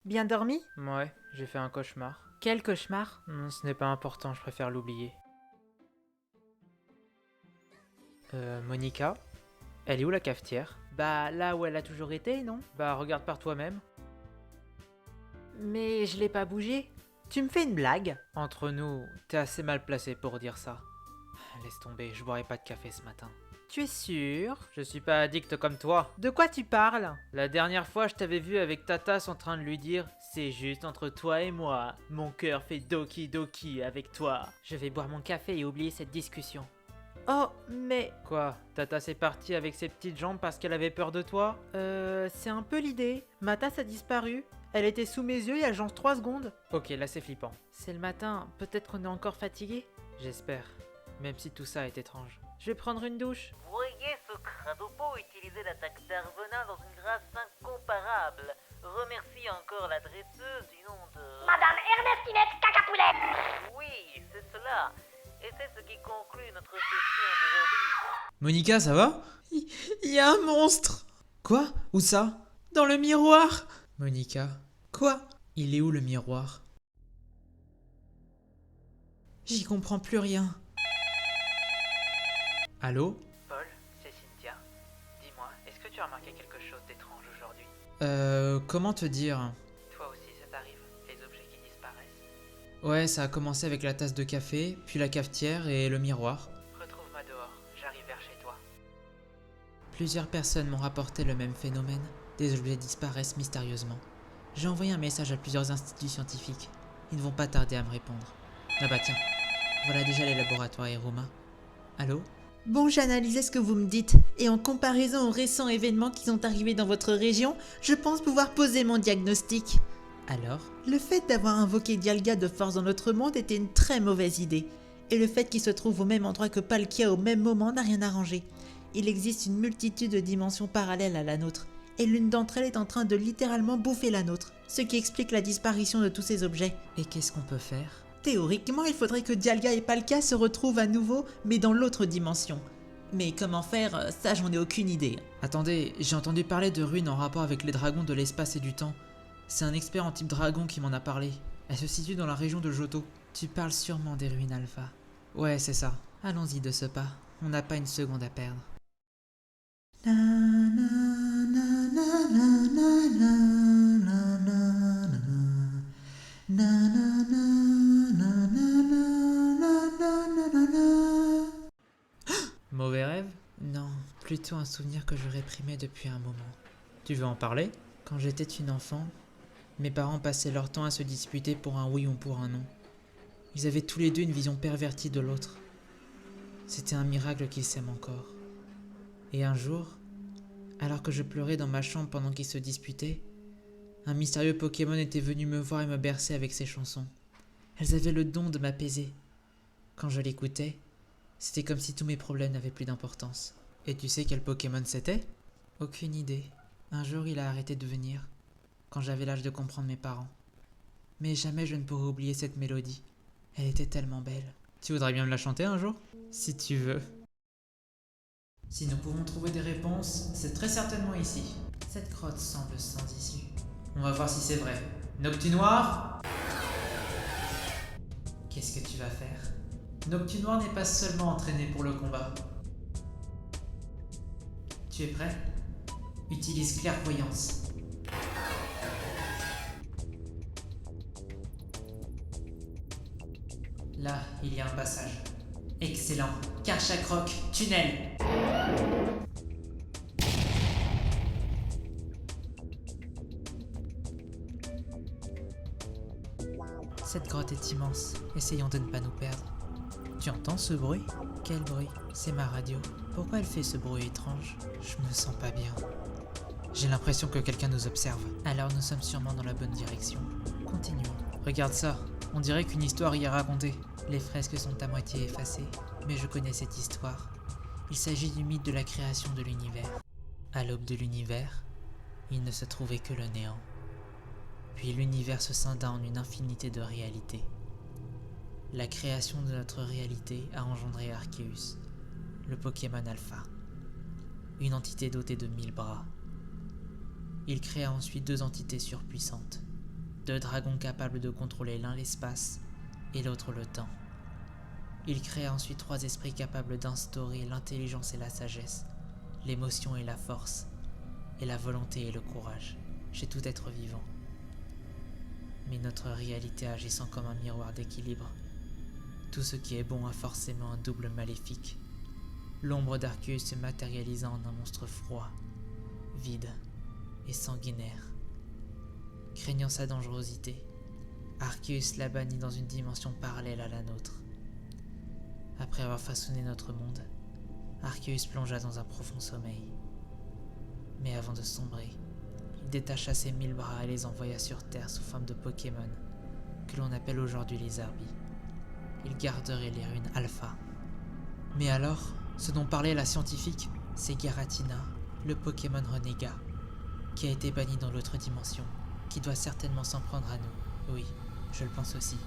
Bien dormi? Ouais, j'ai fait un cauchemar. Quel cauchemar? Non, ce n'est pas important, je préfère l'oublier. Monica? Elle est où la cafetière? Bah là où elle a toujours été, non? Bah regarde par toi-même. Mais je l'ai pas bougé. Tu me fais une blague? Entre nous, t'es assez mal placé pour dire ça. Laisse tomber, je boirai pas de café ce matin. Tu es sûr? Je suis pas addict comme toi. De quoi tu parles? La dernière fois, je t'avais vu avec ta tasse en train de lui dire c'est juste entre toi et moi. Mon cœur fait doki doki avec toi. Je vais boire mon café et oublier cette discussion. Oh, mais... Quoi? Ta tasse est partie avec ses petites jambes parce qu'elle avait peur de toi? c'est un peu l'idée. Ma tasse a disparu. Elle était sous mes yeux il y a genre 3 secondes. Ok, là c'est flippant. C'est le matin, peut-être qu'on est encore fatigué. J'espère. Même si tout ça est étrange. Je vais prendre une douche. Voyez ce crado pot utiliser l'attaque d'Arvenin dans une grâce incomparable. Remercie encore la dresseuse du nom de... Madame Ernestinette Cacapoulet. Oui, c'est cela. Et c'est ce qui conclut notre session d'aujourd'hui. Monica, ça va? Il y a un monstre! Quoi? Où ça? Dans le miroir! Monica. Quoi? Il est où le miroir? J'y comprends plus rien. Allô? Paul, c'est Cynthia. Dis-moi, est-ce que tu as remarqué quelque chose d'étrange aujourd'hui? Comment te dire? Toi aussi, ça t'arrive? Les objets qui disparaissent? Ouais, ça a commencé avec la tasse de café, puis la cafetière et le miroir. Retrouve-moi dehors, j'arrive vers chez toi. Plusieurs personnes m'ont rapporté le même phénomène. Des objets disparaissent mystérieusement. J'ai envoyé un message à plusieurs instituts scientifiques. Ils ne vont pas tarder à me répondre. Ah bah tiens, voilà déjà les laboratoires Iruma. Allô? Bon, j'ai analysé ce que vous me dites, et en comparaison aux récents événements qui sont arrivés dans votre région, je pense pouvoir poser mon diagnostic. Alors? Le fait d'avoir invoqué Dialga de force dans notre monde était une très mauvaise idée, et le fait qu'il se trouve au même endroit que Palkia au même moment n'a rien arrangé. Il existe une multitude de dimensions parallèles à la nôtre, et l'une d'entre elles est en train de littéralement bouffer la nôtre, ce qui explique la disparition de tous ces objets. Et qu'est-ce qu'on peut faire? Théoriquement, il faudrait que Dialga et Palkia se retrouvent à nouveau, mais dans l'autre dimension. Mais comment faire, ça j'en ai aucune idée. Attendez, j'ai entendu parler de ruines en rapport avec les dragons de l'espace et du temps. C'est un expert en type dragon qui m'en a parlé. Elle se situe dans la région de Johto. Tu parles sûrement des ruines Alpha. Ouais, c'est ça. Allons-y de ce pas. On n'a pas une seconde à perdre. Mauvais rêve? Non, plutôt un souvenir que je réprimais depuis un moment. Tu veux en parler? Quand j'étais une enfant, mes parents passaient leur temps à se disputer pour un oui ou pour un non. Ils avaient tous les deux une vision pervertie de l'autre. C'était un miracle qu'ils s'aiment encore. Et un jour, alors que je pleurais dans ma chambre pendant qu'ils se disputaient, un mystérieux Pokémon était venu me voir et me bercer avec ses chansons. Elles avaient le don de m'apaiser. Quand je l'écoutais, c'était comme si tous mes problèmes n'avaient plus d'importance. Et tu sais quel Pokémon c'était? Aucune idée. Un jour il a arrêté de venir, quand j'avais l'âge de comprendre mes parents. Mais jamais je ne pourrai oublier cette mélodie. Elle était tellement belle. Tu voudrais bien me la chanter un jour? Si tu veux. Si nous pouvons trouver des réponses, c'est très certainement ici. Cette grotte semble sans issue. On va voir si c'est vrai. Noctunoir? Qu'est-ce que tu vas faire? Noctunoir n'est pas seulement entraîné pour le combat. Tu es prêt? Utilise clairvoyance. Là, il y a un passage. Excellent. Karchakroc, tunnel. Cette grotte est immense. Essayons de ne pas nous perdre. Tu entends ce bruit? Quel bruit? C'est ma radio. Pourquoi elle fait ce bruit étrange? Je me sens pas bien. J'ai l'impression que quelqu'un nous observe. Alors nous sommes sûrement dans la bonne direction. Continuons. Regarde ça. On dirait qu'une histoire y est racontée. Les fresques sont à moitié effacées, mais je connais cette histoire. Il s'agit du mythe de la création de l'univers. À l'aube de l'univers, il ne se trouvait que le néant. Puis l'univers se scinda en une infinité de réalités. La création de notre réalité a engendré Arceus, le Pokémon Alpha, une entité dotée de 1000 bras. Il créa ensuite 2 entités surpuissantes, 2 dragons capables de contrôler l'un l'espace et l'autre le temps. Il créa ensuite 3 esprits capables d'instaurer l'intelligence et la sagesse, l'émotion et la force, et la volonté et le courage chez tout être vivant. Mais notre réalité agissant comme un miroir d'équilibre, tout ce qui est bon a forcément un double maléfique. L'ombre d'Arceus se matérialisa en un monstre froid, vide et sanguinaire. Craignant sa dangerosité, Arceus la bannit dans une dimension parallèle à la nôtre. Après avoir façonné notre monde, Arceus plongea dans un profond sommeil. Mais avant de sombrer, il détacha ses 1000 bras et les envoya sur Terre sous forme de Pokémon, que l'on appelle aujourd'hui les Arbis. Il garderait les runes Alpha. Mais alors, ce dont parlait la scientifique, c'est Giratina, le Pokémon renégat, qui a été banni dans l'autre dimension, qui doit certainement s'en prendre à nous. Oui, je le pense aussi,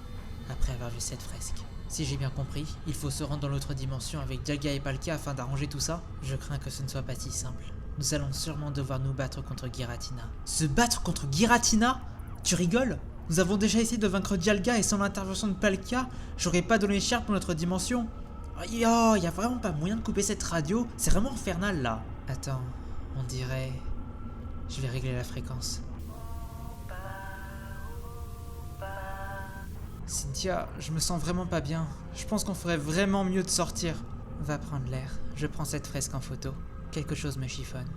après avoir vu cette fresque. Si j'ai bien compris, il faut se rendre dans l'autre dimension avec Dialga et Palkia afin d'arranger tout ça. Je crains que ce ne soit pas si simple. Nous allons sûrement devoir nous battre contre Giratina. Se battre contre Giratina? Tu rigoles? Nous avons déjà essayé de vaincre Dialga et sans l'intervention de Palkia, j'aurais pas donné cher pour notre dimension. Oh, y a vraiment pas moyen de couper cette radio, c'est vraiment infernal là. Attends, on dirait... Je vais régler la fréquence. Cynthia, je me sens vraiment pas bien. Je pense qu'on ferait vraiment mieux de sortir. Va prendre l'air, je prends cette fresque en photo. Quelque chose me chiffonne.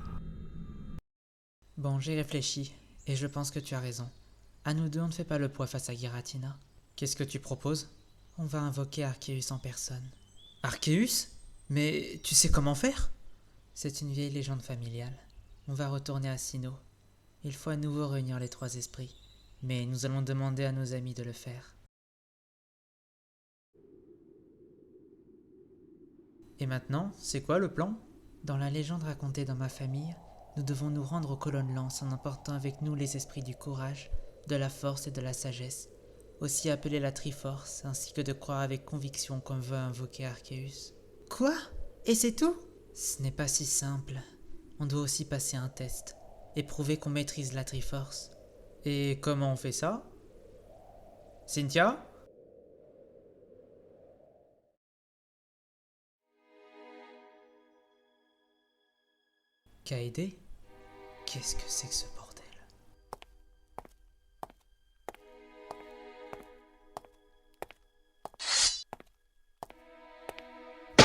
Bon, j'ai réfléchi, et je pense que tu as raison. À nous deux, on ne fait pas le poids face à Giratina. Qu'est-ce que tu proposes? On va invoquer Arceus en personne. Arceus? Mais tu sais comment faire? C'est une vieille légende familiale. On va retourner à Sinnoh. Il faut à nouveau réunir les 3 esprits. Mais nous allons demander à nos amis de le faire. Et maintenant, c'est quoi le plan? Dans la légende racontée dans ma famille, nous devons nous rendre aux colonnes Lance en emportant avec nous les esprits du courage, de la force et de la sagesse, aussi appelés la Triforce, ainsi que de croire avec conviction qu'on veut invoquer Arceus. Quoi? Et c'est tout? Ce n'est pas si simple. On doit aussi passer un test, et prouver qu'on maîtrise la Triforce. Et comment on fait ça? Cynthia? Kaede? Qu'est-ce que c'est que ce bordel?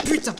Putain!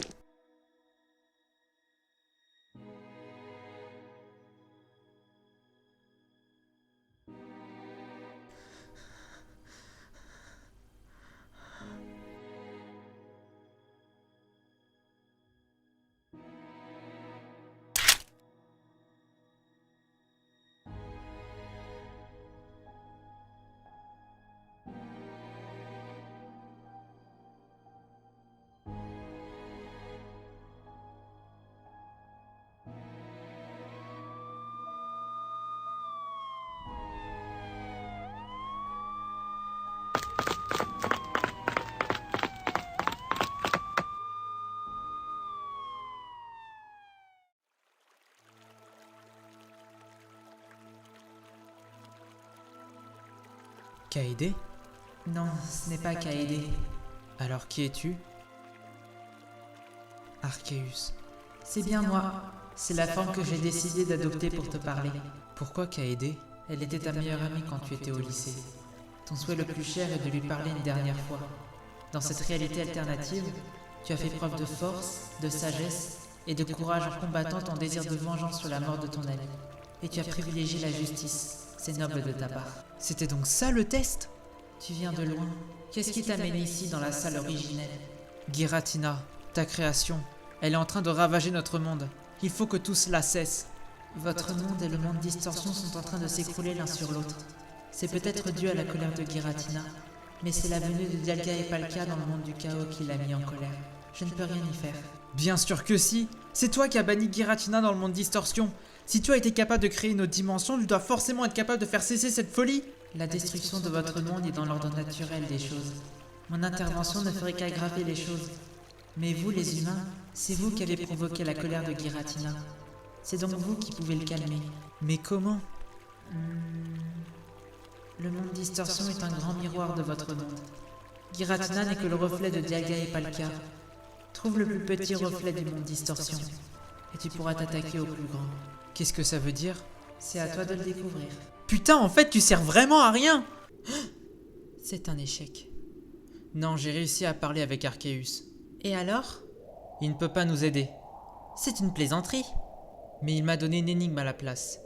Kaede? Non, ce n'est pas Kaede. Alors qui es-tu? Arceus. C'est bien moi. C'est la forme que j'ai décidé d'adopter pour te parler. Pourquoi Kaede? Elle était ta meilleure amie quand tu étais au lycée. Ton souhait le plus cher est de lui parler une dernière fois. Dans cette réalité alternative, tu as fait preuve de force, de sagesse et de courage en combattant ton désir de vengeance sur la mort de ton ami. Et tu as privilégié la justice. C'est noble de ta part. C'était donc ça le test? Tu viens de loin. Qu'est-ce qui t'a amené ici dans la salle originelle? Giratina, ta création, elle est en train de ravager notre monde. Il faut que tout cela cesse. Votre monde et le monde Distorsion sont en train de s'écrouler l'un sur l'autre. C'est peut-être dû à la colère de Giratina, mais c'est la venue de Dialga et Palkia dans le monde du chaos qui l'a mis en colère. Je ne peux rien y faire. Bien sûr que si. C'est toi qui as banni Giratina dans le monde Distorsion. Si tu as été capable de créer une autre dimension, tu dois forcément être capable de faire cesser cette folie. La destruction de votre monde est dans l'ordre naturel des choses. Mon intervention ne ferait qu'aggraver les choses. Mais vous, les humains, c'est vous qui avez provoqué la colère de Giratina. C'est donc vous qui pouvez le calmer. Mais comment? Le monde Distorsion est un grand miroir de votre monde. Giratina n'est que le reflet de Dialga et Palkia. Trouve le plus petit reflet du monde Distorsion, et tu pourras t'attaquer au plus grand. Qu'est-ce que ça veut dire? C'est à toi de le découvrir. Putain, en fait, tu sers vraiment à rien! C'est un échec. Non, j'ai réussi à parler avec Arceus. Et alors? Il ne peut pas nous aider. C'est une plaisanterie. Mais il m'a donné une énigme à la place.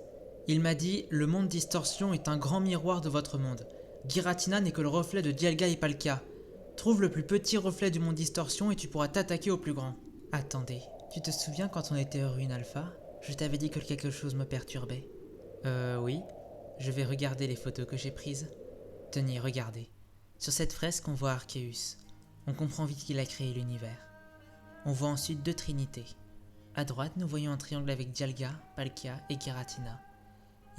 Il m'a dit, le monde Distorsion est un grand miroir de votre monde. Giratina n'est que le reflet de Dialga et Palkia. Trouve le plus petit reflet du monde Distorsion et tu pourras t'attaquer au plus grand. Attendez, tu te souviens quand on était aux ruines Alpha? Je t'avais dit que quelque chose me perturbait. Oui. Je vais regarder les photos que j'ai prises. Tenez, regardez. Sur cette fresque, on voit Arceus. On comprend vite qu'il a créé l'univers. On voit ensuite deux trinités. À droite, nous voyons un triangle avec Dialga, Palkia et Giratina.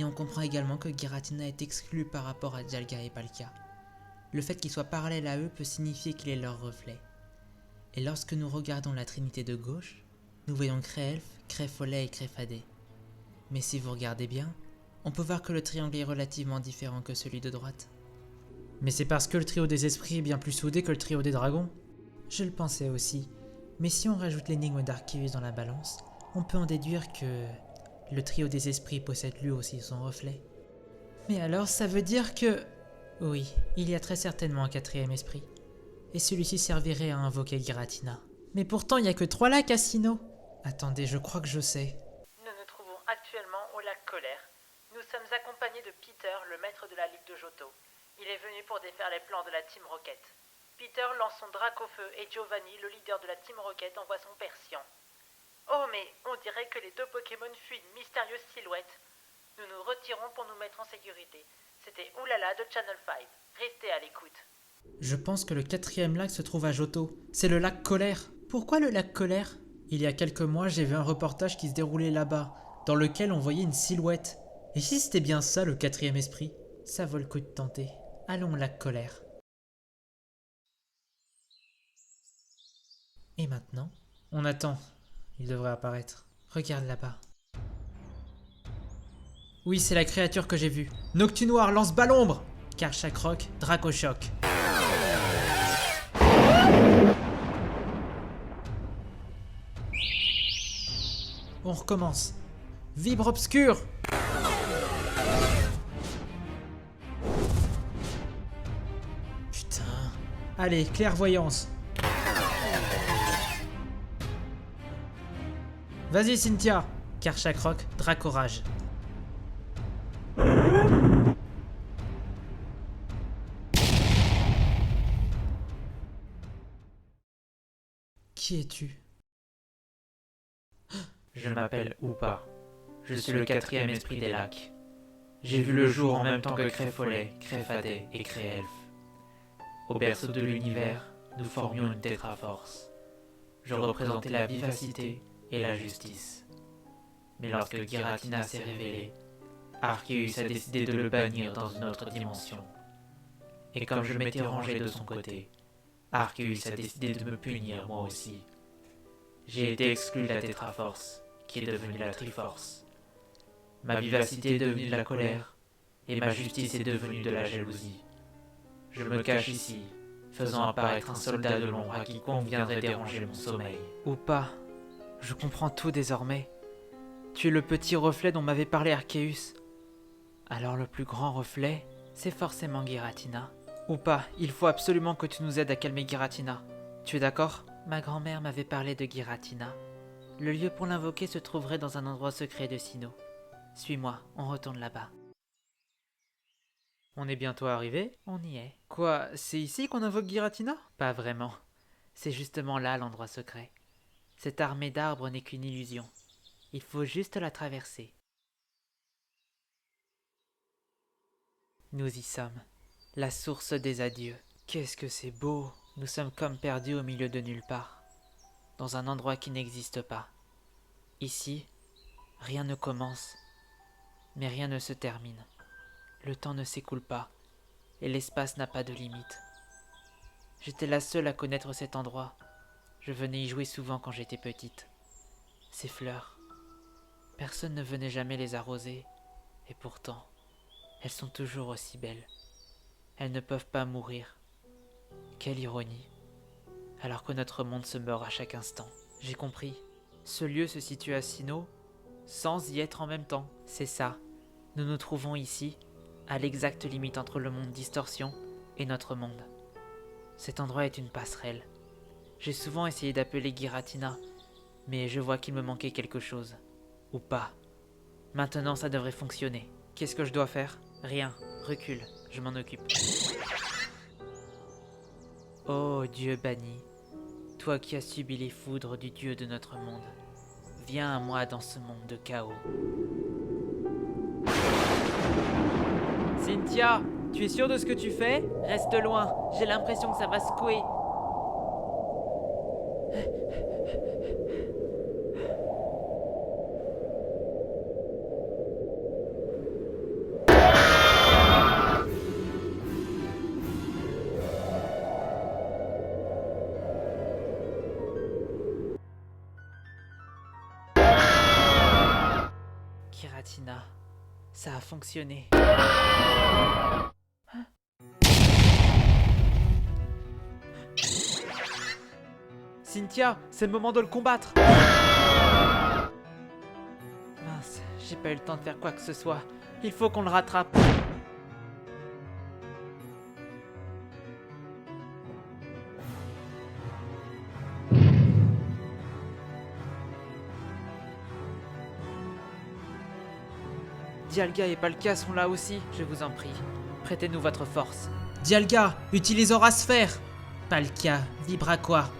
Et on comprend également que Giratina est exclu par rapport à Dialga et Palkia. Le fait qu'il soit parallèle à eux peut signifier qu'il est leur reflet. Et lorsque nous regardons la trinité de gauche, nous voyons Créelfe, Créfollet et Créfadé. Mais si vous regardez bien, on peut voir que le triangle est relativement différent que celui de droite. Mais c'est parce que le trio des esprits est bien plus soudé que le trio des dragons. Je le pensais aussi, mais si on rajoute l'énigme d'Arceus dans la balance, on peut en déduire que le trio des esprits possède lui aussi son reflet. Mais alors ça veut dire que... Oui, il y a très certainement un quatrième esprit. Et celui-ci servirait à invoquer Giratina. Mais pourtant il n'y a que 3 lacs à Sinnoh. Attendez, je crois que je sais. Nous nous trouvons actuellement au lac Colère. Nous sommes accompagnés de Peter, le maître de la Ligue de Johto. Il est venu pour défaire les plans de la Team Rocket. Peter lance son drac au feu et Giovanni, le leader de la Team Rocket, envoie son Persian. Oh mais on dirait que les deux Pokémon fuient une mystérieuse silhouette. Nous nous retirons pour nous mettre en sécurité. C'était Oulala de Channel 5. Restez à l'écoute. Je pense que le 4e lac se trouve à Johto. C'est le lac Colère. Pourquoi le lac Colère? Il y a quelques mois, j'ai vu un reportage qui se déroulait là-bas, dans lequel on voyait une silhouette. Et si c'était bien ça le 4e esprit? Ça vaut le coup de tenter. Allons au lac Colère. Et maintenant? On attend. Il devrait apparaître. Regarde là-bas. Oui, c'est la créature que j'ai vue. Noctunoir, lance Ballombre! Karchakroc, Dracochoc. On recommence. Vibre obscur! Putain. Allez, clairvoyance. Vas-y, Cynthia. Karchakroc, Dracorage. Qui es-tu? Je m'appelle Oupa. Je suis le 4e esprit des lacs. J'ai vu le jour en même temps que Créfollet, Créfadé et Créelfe. Au berceau de l'univers, nous formions une tétraforce. Je représentais la vivacité et la justice. Mais lorsque Giratina s'est révélé, Arceus a décidé de le bannir dans une autre dimension. Et comme je m'étais rangé de son côté, Arceus a décidé de me punir moi aussi. J'ai été exclu de la tétraforce, qui est devenue la Triforce. Ma vivacité est devenue de la colère, et ma justice est devenue de la jalousie. Je me cache ici, faisant apparaître un soldat de l'ombre à quiconque viendrait déranger mon sommeil. Ou pas. Je comprends tout désormais. Tu es le petit reflet dont m'avait parlé Arceus. Alors le plus grand reflet, c'est forcément Giratina. Ou pas, il faut absolument que tu nous aides à calmer Giratina. Tu es d'accord? Ma grand-mère m'avait parlé de Giratina. Le lieu pour l'invoquer se trouverait dans un endroit secret de Sinnoh. Suis-moi, on retourne là-bas. On est bientôt arrivé? On y est. Quoi, c'est ici qu'on invoque Giratina? Pas vraiment. C'est justement là l'endroit secret. Cette armée d'arbres n'est qu'une illusion. Il faut juste la traverser. Nous y sommes. La source des adieux. Qu'est-ce que c'est beau! Nous sommes comme perdus au milieu de nulle part. Dans un endroit qui n'existe pas. Ici, rien ne commence, mais rien ne se termine. Le temps ne s'écoule pas, et l'espace n'a pas de limite. J'étais la seule à connaître cet endroit. Je venais y jouer souvent quand j'étais petite. Ces fleurs, personne ne venait jamais les arroser, et pourtant, elles sont toujours aussi belles. Elles ne peuvent pas mourir. Quelle ironie. Alors que notre monde se meurt à chaque instant. J'ai compris. Ce lieu se situe à Sinnoh, sans y être en même temps. C'est ça. Nous nous trouvons ici, à l'exacte limite entre le monde Distorsion et notre monde. Cet endroit est une passerelle. J'ai souvent essayé d'appeler Giratina, mais je vois qu'il me manquait quelque chose. Ou pas. Maintenant, ça devrait fonctionner. Qu'est-ce que je dois faire? Rien. Recule. Je m'en occupe. Oh Dieu banni, toi qui as subi les foudres du Dieu de notre monde, viens à moi dans ce monde de chaos. Cynthia, tu es sûre de ce que tu fais? Reste loin, j'ai l'impression que ça va secouer. Giratina, ça a fonctionné. Cynthia, c'est le moment de le combattre. Mince, j'ai pas eu le temps de faire quoi que ce soit. Il faut qu'on le rattrape. Dialga et Palkia sont là aussi, je vous en prie. Prêtez-nous votre force. Dialga, utilise Aura Sphère. Palkia, Vibra quoi.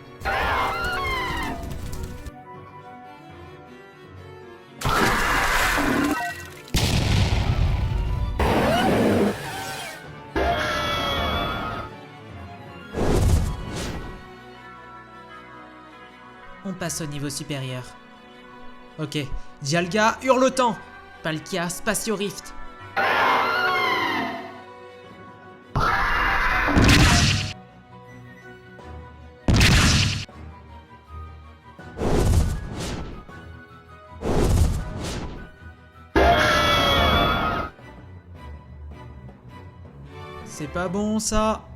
On passe au niveau supérieur. Ok, Dialga, Hurlotant. Palkia, Spatio Rift. C'est pas bon ça.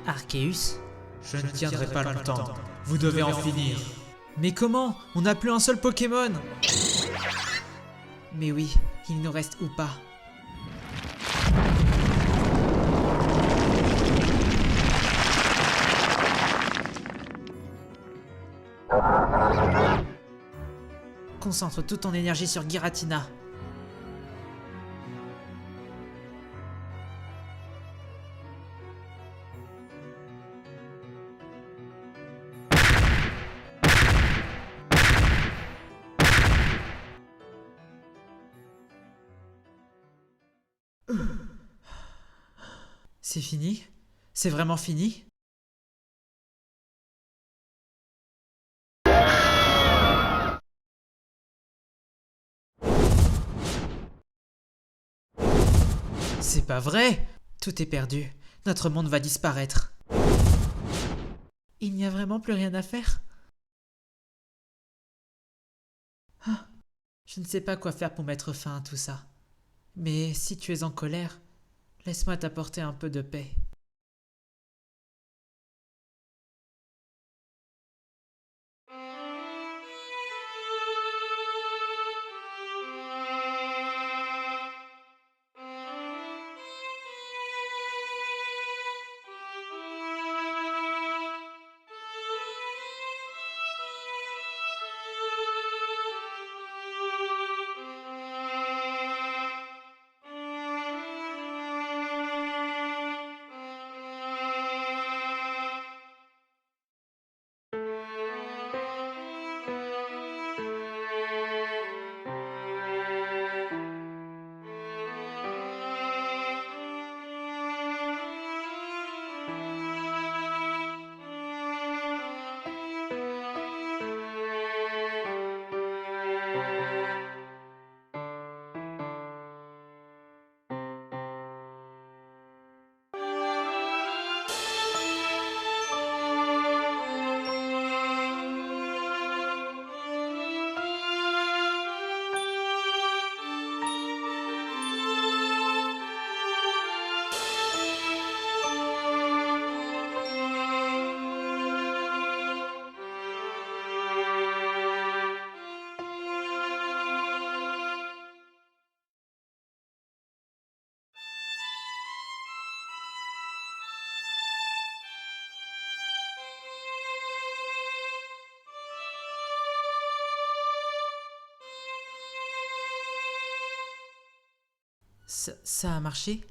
Arceus? Je ne tiendrai pas longtemps. Vous devez en finir. Mais comment? On n'a plus un seul Pokémon. Mais oui, il nous reste ou pas. Concentre toute ton énergie sur Giratina. C'est fini? C'est vraiment fini? C'est pas vrai! Tout est perdu. Notre monde va disparaître. Il n'y a vraiment plus rien à faire? Ah, je ne sais pas quoi faire pour mettre fin à tout ça. Mais si tu es en colère, laisse-moi t'apporter un peu de paix. Ça a marché?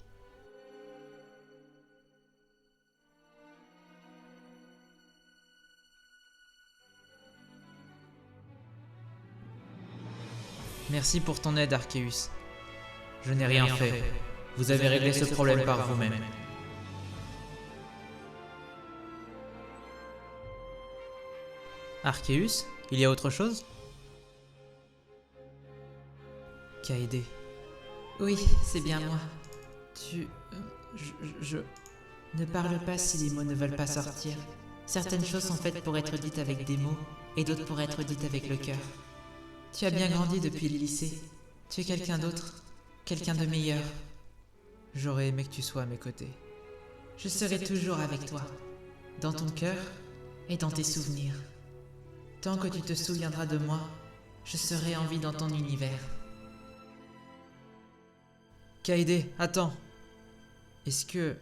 Merci pour ton aide, Arceus. Je n'ai rien fait. Vous avez réglé ce problème par vous-même. Arceus, il y a autre chose? Kaede. Oui, c'est bien moi. Tu... je... Ne parle pas si les mots ne veulent pas sortir. Certaines choses sont faites pour être dites avec des mots, et d'autres pour être dites avec le cœur. Tu as bien grandi depuis le lycée. Tu es quelqu'un d'autre, quelqu'un de meilleur. J'aurais aimé que tu sois à mes côtés. Je serai toujours avec toi, dans ton cœur et dans tes souvenirs. Tant que tu te souviendras de moi, je serai en vie dans ton univers. Kaede, attends. Est-ce que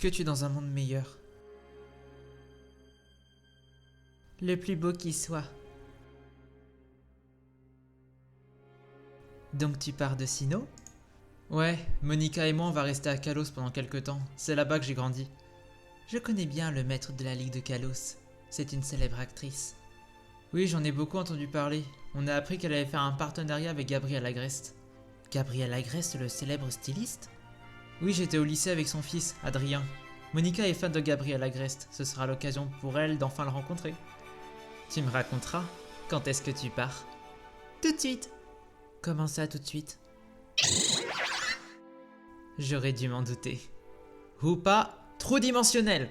tu es dans un monde meilleur? Le plus beau qui soit. Donc tu pars de Sinnoh? Ouais, Monica et moi on va rester à Kalos pendant quelques temps. C'est là-bas que j'ai grandi. Je connais bien le maître de la Ligue de Kalos. C'est une célèbre actrice. Oui, j'en ai beaucoup entendu parler. On a appris qu'elle avait fait un partenariat avec Gabriel Agreste. Gabriel Agreste, le célèbre styliste? Oui, j'étais au lycée avec son fils, Adrien. Monica est fan de Gabriel Agreste. Ce sera l'occasion pour elle d'enfin le rencontrer. Tu me raconteras quand est-ce que tu pars? Tout de suite. Comment ça, tout de suite? J'aurais dû m'en douter. Hoopa, trop dimensionnel!